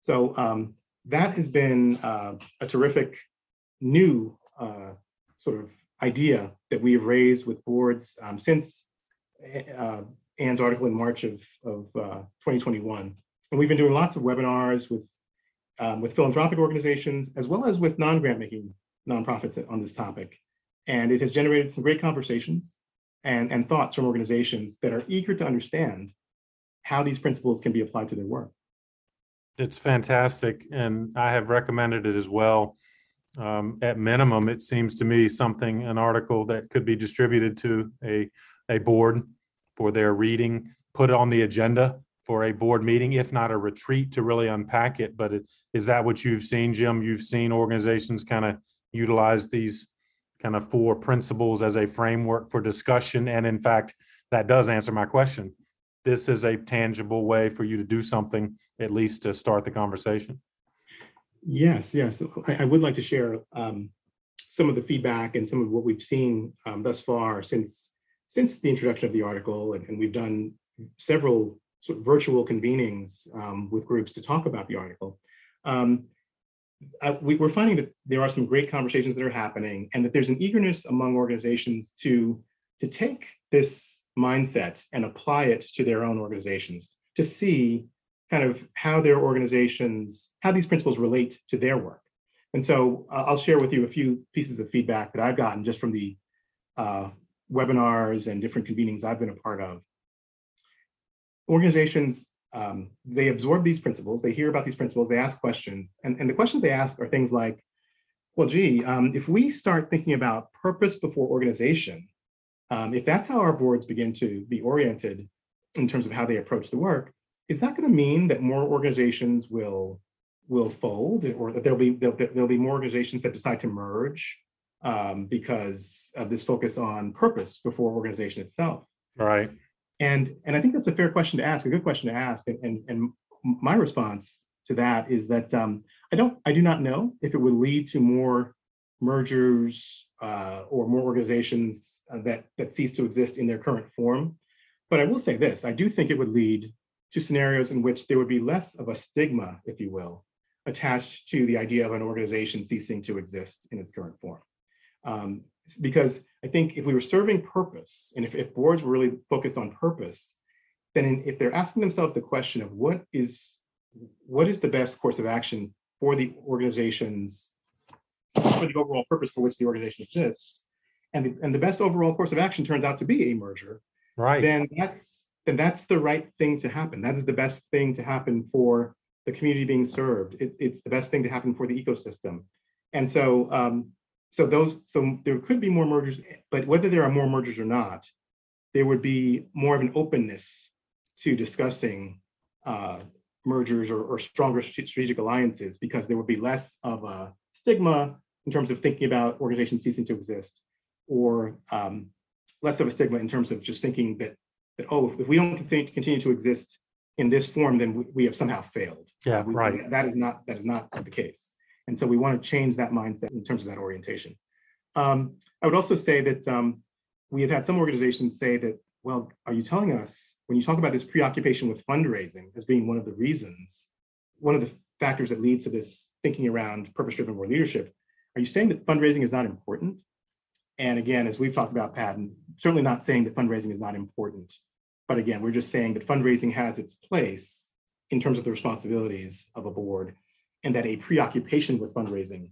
Speaker 2: So that has been a terrific new sort of idea that we have raised with boards since Ann's article in March of 2021. And we've been doing lots of webinars with philanthropic organizations, as well as with non-grant making nonprofits on this topic. And it has generated some great conversations and thoughts from organizations that are eager to understand how these principles can be applied to their work.
Speaker 1: It's fantastic, and I have recommended it as well. At minimum, it seems to me an article that could be distributed to a board for their reading, put it on the agenda for a board meeting, if not a retreat to really unpack it. But is that what you've seen, Jim? You've seen organizations kind of utilize these kind of 4 principles as a framework for discussion. And in fact, that does answer my question. This is a tangible way for you to do something, at least to start the conversation.
Speaker 2: Yes. I would like to share some of the feedback and some of what we've seen thus far since the introduction of the article, and we've done several sort of virtual convenings with groups to talk about the article. We're finding that there are some great conversations that are happening, and that there's an eagerness among organizations to take this mindset and apply it to their own organizations, to see kind of how these principles relate to their work. And so I'll share with you a few pieces of feedback that I've gotten just from the webinars and different convenings I've been a part of. Organizations, they absorb these principles, they hear about these principles, they ask questions, and the questions they ask are things like, well, gee, if we start thinking about purpose before organization, if that's how our boards begin to be oriented in terms of how they approach the work, is that going to mean that more organizations will fold, or that there'll be more organizations that decide to merge because of this focus on purpose before organization itself?
Speaker 1: Right.
Speaker 2: And I think that's a fair question to ask, a good question to ask. And my response to that is that I do not know if it would lead to more mergers or more organizations that cease to exist in their current form. But I will say this: I do think it would lead to scenarios in which there would be less of a stigma, if you will, attached to the idea of an organization ceasing to exist in its current form. Because I think if we were serving purpose, and if boards were really focused on purpose, then if they're asking themselves the question of what is the best course of action for the organizations, for the overall purpose for which the organization exists, and the best overall course of action turns out to be a merger,
Speaker 1: right,
Speaker 2: then that's the right thing to happen. That is the best thing to happen for the community being served. It's the best thing to happen for the ecosystem. And so there could be more mergers, but whether there are more mergers or not, there would be more of an openness to discussing mergers or stronger strategic alliances, because there would be less of a stigma in terms of thinking about organizations ceasing to exist, or less of a stigma in terms of just thinking that if we don't continue to exist in this form, then we have somehow failed.
Speaker 1: Yeah, right.
Speaker 2: That is not the case. And so we want to change that mindset in terms of that orientation. I would also say that we have had some organizations say that, well, are you telling us, when you talk about this preoccupation with fundraising as being one of the factors that leads to this thinking around purpose-driven board leadership, are you saying that fundraising is not important? And again, as we've talked about, Pat, and certainly not saying that fundraising is not important, but again, we're just saying that fundraising has its place in terms of the responsibilities of a board, and that a preoccupation with fundraising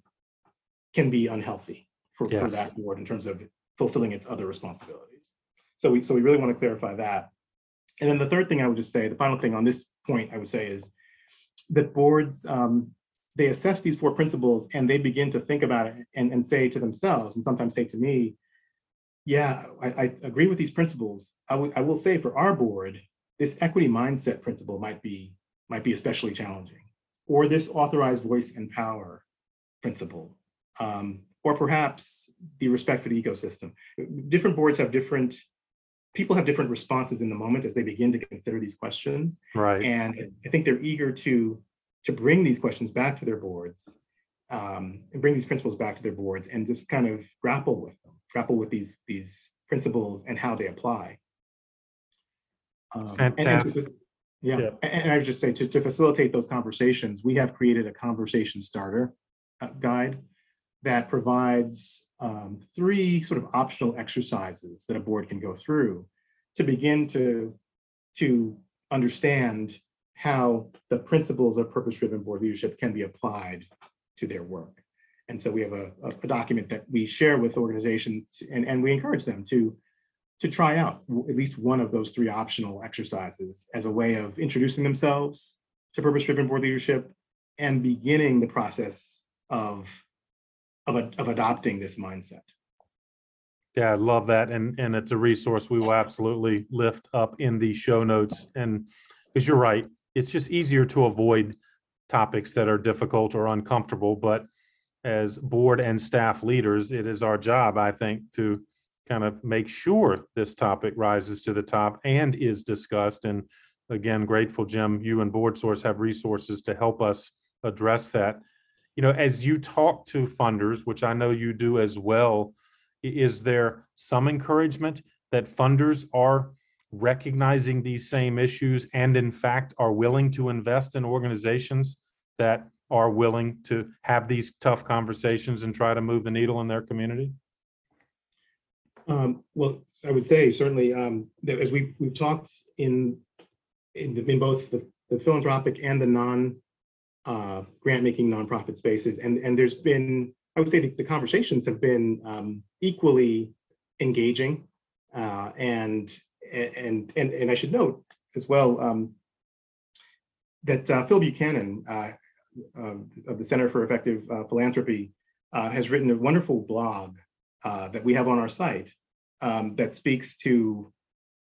Speaker 2: can be unhealthy for that board in terms of fulfilling its other responsibilities. So we really want to clarify that. And then the third thing I would just say, the final thing on this point I would say, is that boards, they assess these 4 principles and they begin to think about it and say to themselves, and sometimes say to me, yeah, I agree with these principles. I will say for our board, this equity mindset principle might be especially challenging, or this authorized voice and power principle, or perhaps the respect for the ecosystem. Different boards have people have different responses in the moment as they begin to consider these questions.
Speaker 1: Right.
Speaker 2: And I think they're eager to bring these questions back to their boards, and bring these principles back to their boards, and just kind of grapple with these principles and how they apply.
Speaker 1: Fantastic.
Speaker 2: And I would just say to facilitate those conversations, we have created a conversation starter guide that provides 3 sort of optional exercises that a board can go through to begin to understand how the principles of purpose-driven board leadership can be applied to their work. And so we have a document that we share with organizations, and we encourage them to try out at least one of those 3 optional exercises as a way of introducing themselves to purpose-driven board leadership and beginning the process of adopting this mindset.
Speaker 1: Yeah, I love that. And it's a resource we will absolutely lift up in the show notes. And because you're right, it's just easier to avoid topics that are difficult or uncomfortable. But as board and staff leaders, it is our job, I think, to kind of make sure this topic rises to the top and is discussed. And again, grateful, Jim, you and BoardSource have resources to help us address that. You know, as you talk to funders, which I know you do as well, is there some encouragement that funders are recognizing these same issues and in fact are willing to invest in organizations that are willing to have these tough conversations and try to move the needle in their community?
Speaker 2: Well, I would say certainly that as we've talked in both the philanthropic and the grant-making nonprofit spaces, and there's been, I would say the conversations have been equally engaging, and I should note as well that Phil Buchanan of the Center for Effective Philanthropy has written a wonderful blog that we have on our site that speaks to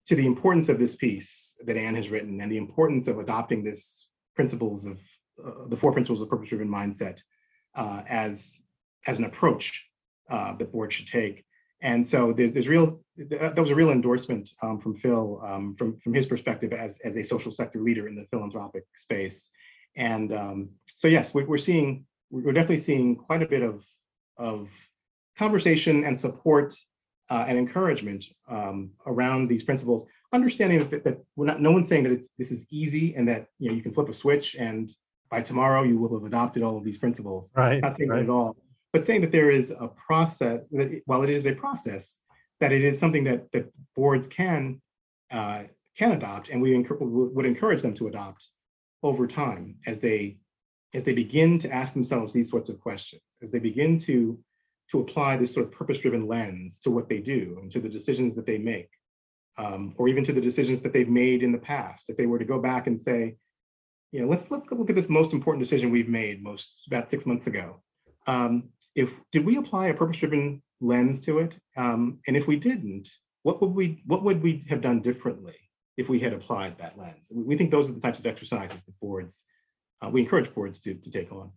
Speaker 2: the importance of this piece that Anne has written and the importance of adopting this principles of the 4 principles of purpose-driven mindset as an approach that boards should take. And so that was a real endorsement from Phil from his perspective as a social sector leader in the philanthropic space. And so yes, we're definitely seeing quite a bit of conversation and support and encouragement around these principles, understanding that no one's saying that this is easy and that you can flip a switch and by tomorrow you will have adopted all of these principles.
Speaker 1: Right.
Speaker 2: Not saying that at all, but saying that there is a process, that while it is a process, that it is something that boards can adopt, and we would encourage them to adopt over time as they begin to ask themselves these sorts of questions, as they begin to apply this sort of purpose-driven lens to what they do and to the decisions that they make, or even to the decisions that they've made in the past. If they were to go back and say, let's go look at this most important decision we've made about 6 months ago. Did we apply a purpose-driven lens to it? And if we didn't, what would we have done differently if we had applied that lens? We think those are the types of exercises that we encourage boards to take on.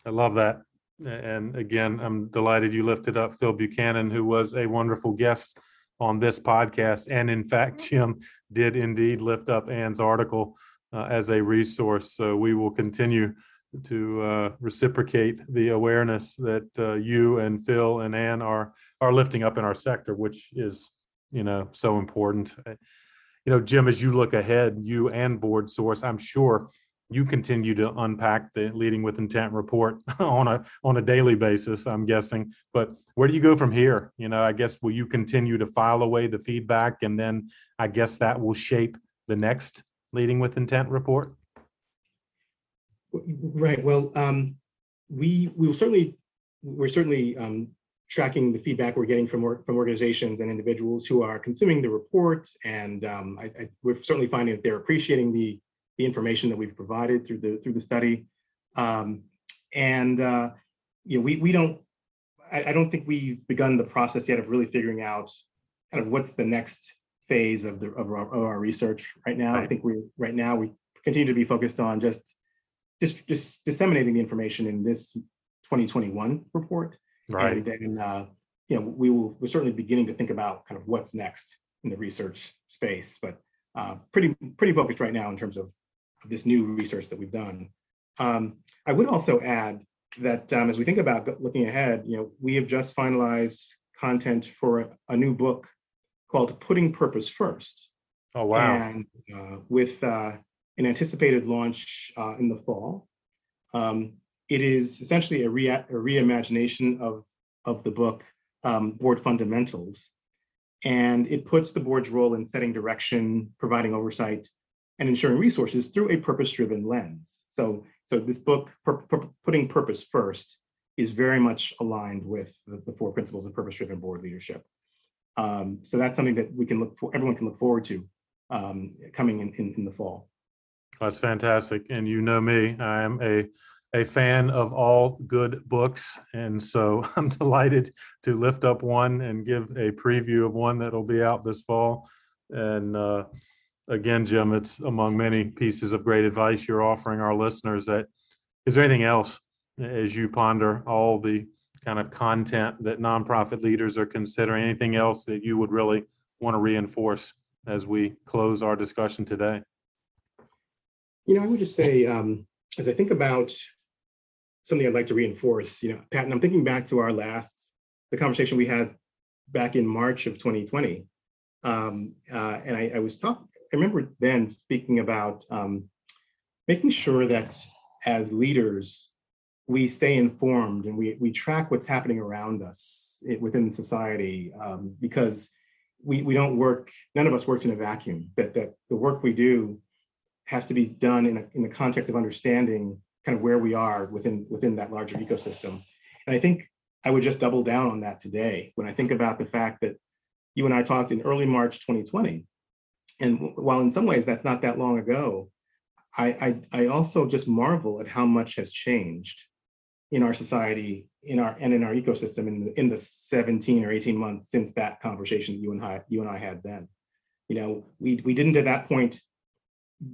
Speaker 1: I love that. And again, I'm delighted you lifted up Phil Buchanan, who was a wonderful guest on this podcast. And in fact, Jim did indeed lift up Anne's article as a resource. So we will continue to reciprocate the awareness that you and Phil and Anne are lifting up in our sector, which is, so important. Jim, as you look ahead, you and BoardSource, I'm sure you continue to unpack the Leading with Intent report on a daily basis, I'm guessing. But where do you go from here? I guess, will you continue to file away the feedback, and then I guess that will shape the next Leading with Intent report?
Speaker 2: Right. Well, we're certainly tracking the feedback we're getting from organizations and individuals who are consuming the report, and we're certainly finding that they're appreciating the information that we've provided through the study, I don't think we've begun the process yet of really figuring out kind of what's the next phase of our research right now. Right. I think we continue to be focused on just disseminating the information in this 2021 report.
Speaker 1: Right.
Speaker 2: And then we're certainly beginning to think about kind of what's next in the research space, but pretty focused right now in terms of this new research that we've done. I would also add that as we think about looking ahead, we have just finalized content for a new book called Putting Purpose First.
Speaker 1: Oh, wow.
Speaker 2: And with an anticipated launch in the fall. It is essentially a reimagination of the book, Board Fundamentals. And it puts the board's role in setting direction, providing oversight, and ensuring resources through a purpose-driven lens. So this book, Putting Purpose First, is very much aligned with the 4 principles of purpose-driven board leadership. So that's something that everyone can look forward to coming in the fall.
Speaker 1: That's fantastic. And you know me, I am a fan of all good books. And so I'm delighted to lift up one and give a preview of one that'll be out this fall. And again, Jim, it's among many pieces of great advice you're offering our listeners. That is there anything else as you ponder all the kind of content that nonprofit leaders are considering? Anything else that you would really want to reinforce as we close our discussion today?
Speaker 2: I would just say, as I think about something I'd like to reinforce, Pat, I'm thinking back to the conversation we had back in March of 2020. And I remember then speaking about making sure that as leaders, we stay informed and we track what's happening around us within society, because we don't work, none of us works in a vacuum, that the work we do has to be done in the context of understanding kind of where we are within that larger ecosystem. And I think I would just double down on that today when I think about the fact that you and I talked in early March 2020. And while in some ways that's not that long ago, I also just marvel at how much has changed in our society, in our ecosystem in the 17 or 18 months since that conversation that you and I had then. We didn't at that point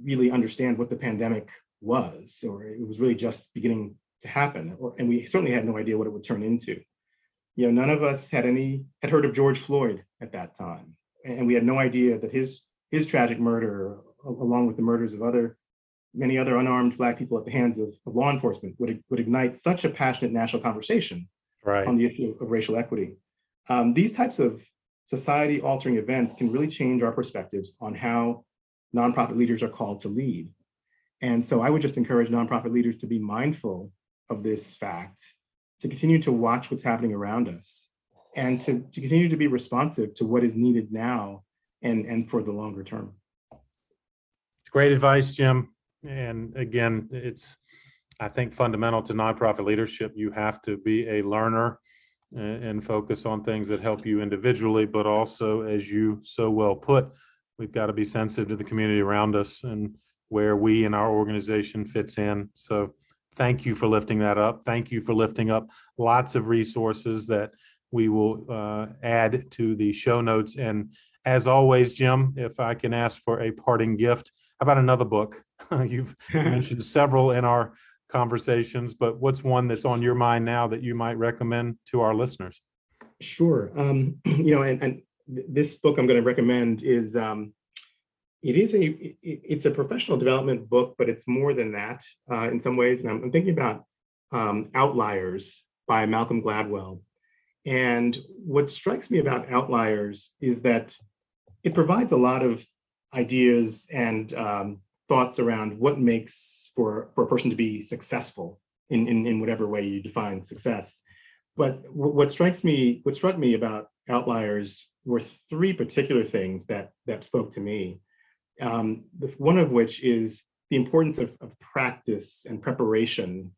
Speaker 2: really understand what the pandemic was, or it was really just beginning to happen, and we certainly had no idea what it would turn into. None of us had heard of George Floyd at that time, and we had no idea that his tragic murder, along with the murders of many other unarmed Black people at the hands of law enforcement, would ignite such a passionate national conversation on the issue of racial equity. These types of society-altering events can really change our perspectives on how nonprofit leaders are called to lead. And so I would just encourage nonprofit leaders to be mindful of this fact, to continue to watch what's happening around us, and to continue to be responsive to what is needed now and for the longer term.
Speaker 1: It's great advice, Jim. And again, it's, I think, fundamental to nonprofit leadership. You have to be a learner and focus on things that help you individually, but also, as you so well put, we've got to be sensitive to the community around us and where we and our organization fits in. So thank you for lifting that up. Thank you for lifting up lots of resources that we will add to the show notes. And as always, Jim, if I can ask for a parting gift, how about another book? You've mentioned several in our conversations, but what's one that's on your mind now that you might recommend to our listeners?
Speaker 2: Sure. And this book I'm going to recommend is it's a professional development book, but it's more than that in some ways. And I'm thinking about Outliers by Malcolm Gladwell. And what strikes me about Outliers is that it provides a lot of ideas and thoughts around what makes for a person to be successful in whatever way you define success. But what struck me about Outliers were three particular things that spoke to me. One of which is the importance of practice and preparation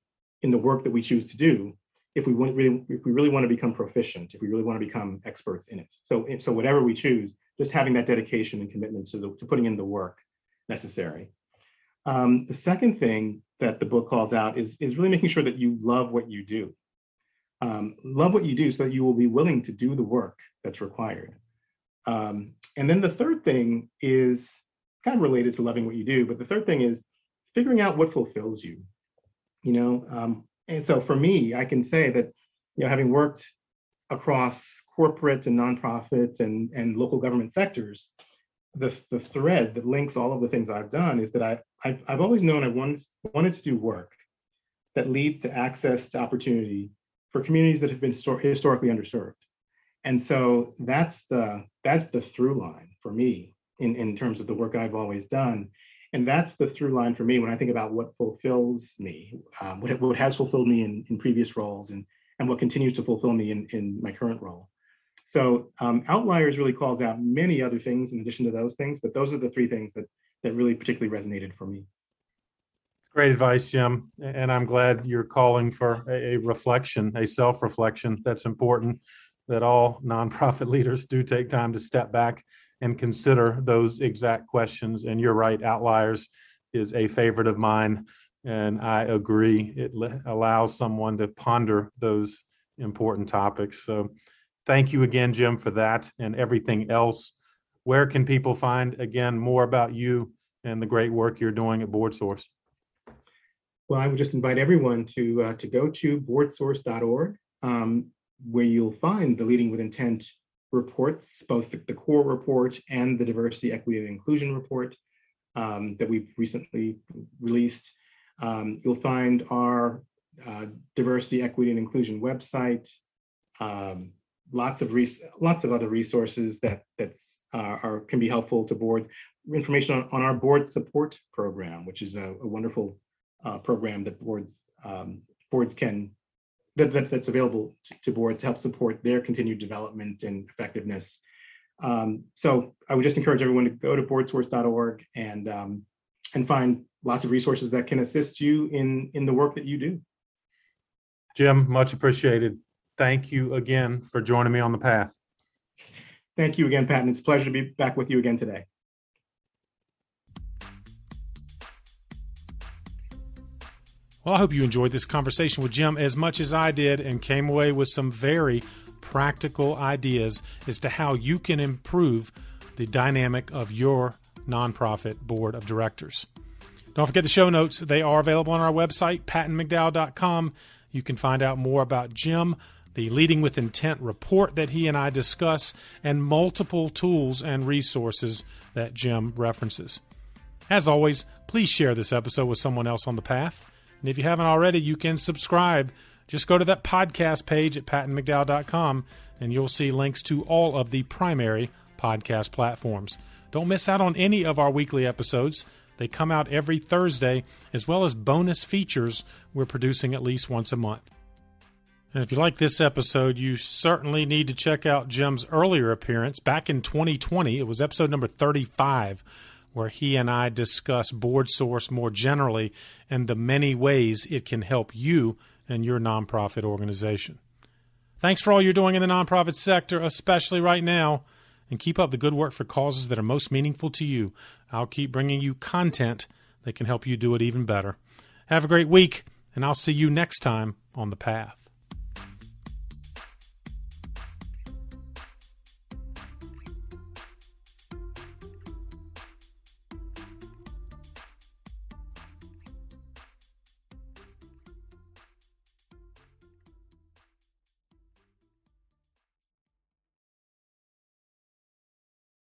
Speaker 2: in the work that we choose to do if we really want to become proficient, if we really want to become experts in it. So whatever we choose, just having that dedication and commitment to putting in the work necessary. The second thing that the book calls out is really making sure that you love what you do. Love what you do so that you will be willing to do the work that's required. And then the third thing is kind of related to loving what you do, but the third thing is figuring out what fulfills you. And so for me, I can say that, having worked across corporate and nonprofit and local government sectors, the thread that links all of the things I've done is that I've always known I wanted to do work that leads to access to opportunity for communities that have been historically underserved. And so that's the through line for me in terms of the work I've always done. And that's the through line for me when I think about what fulfills me, what has fulfilled me in previous roles and what continues to fulfill me in my current role. So Outliers really calls out many other things in addition to those things, but those are the three things that really particularly resonated for me.
Speaker 1: Great advice, Jim. And I'm glad you're calling for a reflection, a self-reflection. That's important, that all nonprofit leaders do take time to step back and consider those exact questions. And you're right, Outliers is a favorite of mine, and I agree. It allows someone to ponder those important topics. So thank you again, Jim, for that and everything else. Where can people find, again, more about you and the great work you're doing at BoardSource?
Speaker 2: Well, I would just invite everyone to go to boardsource.org, where you'll find the Leading with Intent reports, both the core report and the Diversity, Equity, and Inclusion report that we've recently released. You'll find our Diversity, Equity, and Inclusion website, lots of other resources that can be helpful to boards. Information on our board support program, which is a wonderful program that boards can that's available to boards to help support their continued development and effectiveness. So I would just encourage everyone to go to boardsource.org and find lots of resources that can assist you in the work that you do.
Speaker 1: Jim, much appreciated. Thank you again for joining me on the path.
Speaker 2: Thank you again, Patton. It's a pleasure to be back with you again today.
Speaker 1: Well, I hope you enjoyed this conversation with Jim as much as I did and came away with some very practical ideas as to how you can improve the dynamic of your nonprofit board of directors. Don't forget the show notes. They are available on our website, pattonmcdowell.com. You can find out more about Jim, the Leading with Intent report that he and I discuss, and multiple tools and resources that Jim references. As always, please share this episode with someone else on the path. And if you haven't already, you can subscribe. Just go to that podcast page at pattonmcdowell.com, and you'll see links to all of the primary podcast platforms. Don't miss out on any of our weekly episodes. They come out every Thursday, as well as bonus features we're producing at least once a month. And if you like this episode, you certainly need to check out Jim's earlier appearance back in 2020. It was episode number 35, where he and I discuss BoardSource more generally and the many ways it can help you and your nonprofit organization. Thanks for all you're doing in the nonprofit sector, especially right now, and keep up the good work for causes that are most meaningful to you. I'll keep bringing you content that can help you do it even better. Have a great week, and I'll see you next time on The Path.